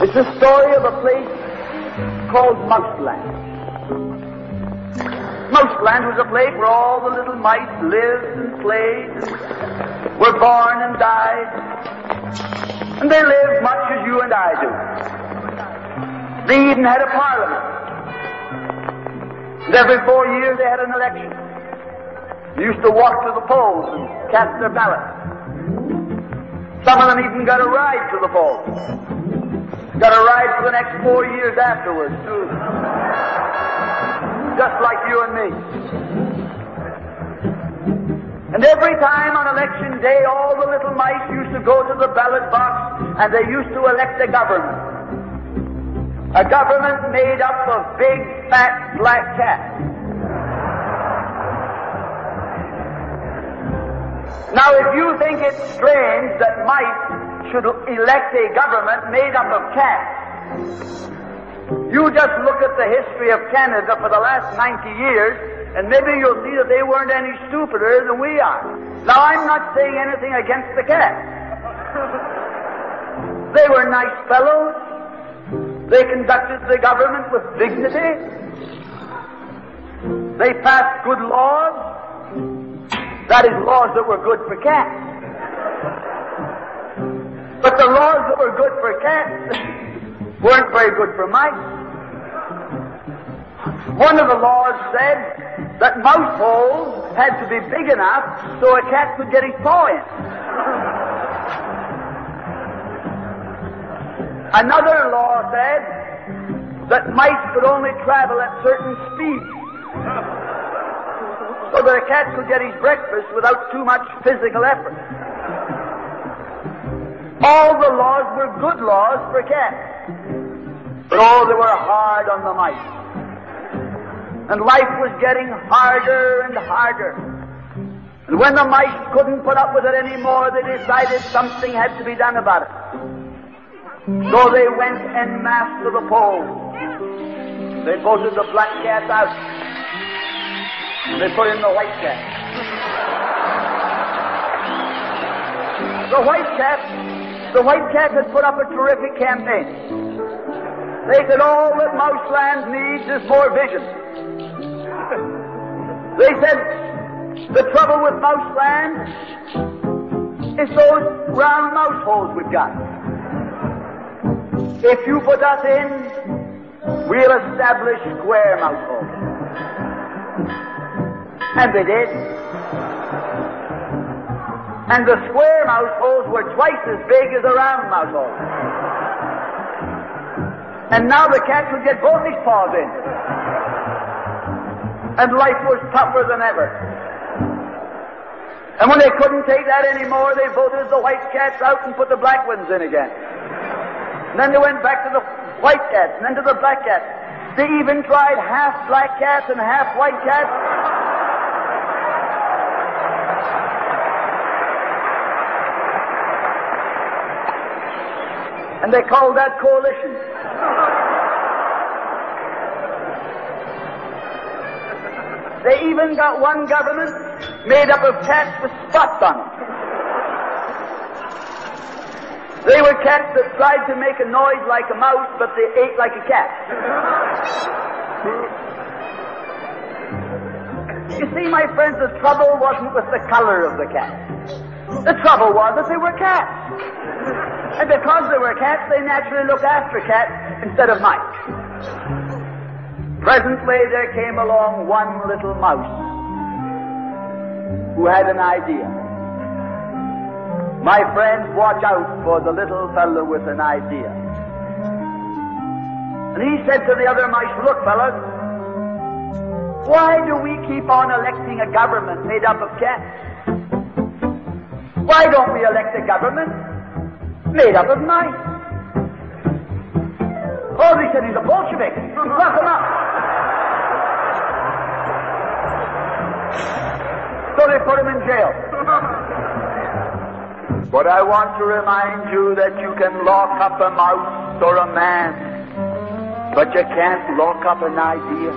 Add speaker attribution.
Speaker 1: It's the story of a place called Mouseland. Mouseland was a place where all the little mice lived and played, and were born and died, and they lived much as you and I do. They even had a parliament, and every 4 years they had an election. They used to walk to the polls and cast their ballots. Some of them even got a ride to the polls. Got a ride for the next 4 years afterwards, too. Just like you and me. And every time on election day, all the little mice used to go to the ballot box and they used to elect a government. A government made up of big, fat, black cats. Now, if you think it's strange that mice should elect a government made up of cats, you just look at the history of Canada for the last 90 years, and maybe you'll see that they weren't any stupider than we are. Now, I'm not saying anything against the cats. They were nice fellows. They conducted the government with dignity. They passed good laws. That is, laws that were good for cats. But the laws that were good for cats weren't very good for mice. One of the laws said that mouse holes had to be big enough so a cat could get his paw in. Another law said that mice could only travel at certain speeds so that a cat could get his breakfast without too much physical effort. All the laws were good laws for cats, but oh, they were hard on the mice. And life was getting harder and harder. And when the mice couldn't put up with it anymore, they decided something had to be done about it. So they went en masse to the polls. They voted the black cat out. They put in the white cat. The white cat had put up a terrific campaign. They said all that Mouseland needs is more vision. They said the trouble with Mouseland is those round mouse holes we've got. If you put us in, we'll establish square mouse holes. And they did. And the square mouse holes were twice as big as the round mouse holes. And now the cat could get both his paws in. And life was tougher than ever. And when they couldn't take that anymore, they voted the white cats out and put the black ones in again. And then they went back to the white cats, and then to the black cats. They even tried half black cats and half white cats. And they called that coalition. They even got one government made up of cats with spots on them. They were cats that tried to make a noise like a mouse, but they ate like a cat. You see, my friends, the trouble wasn't with the color of the cat. The trouble was that they were cats. And because they were cats, they naturally looked after cats instead of mice. Presently, there came along one little mouse who had an idea. My friends, watch out for the little fellow with an idea. And he said to the other mice, look, fellas, why do we keep on electing a government made up of cats? Why don't we elect a government made up of mice? Oh, they said he's a Bolshevik. Lock him up. So they put him in jail. But I want to remind you that you can lock up a mouse or a man, but you can't lock up an idea.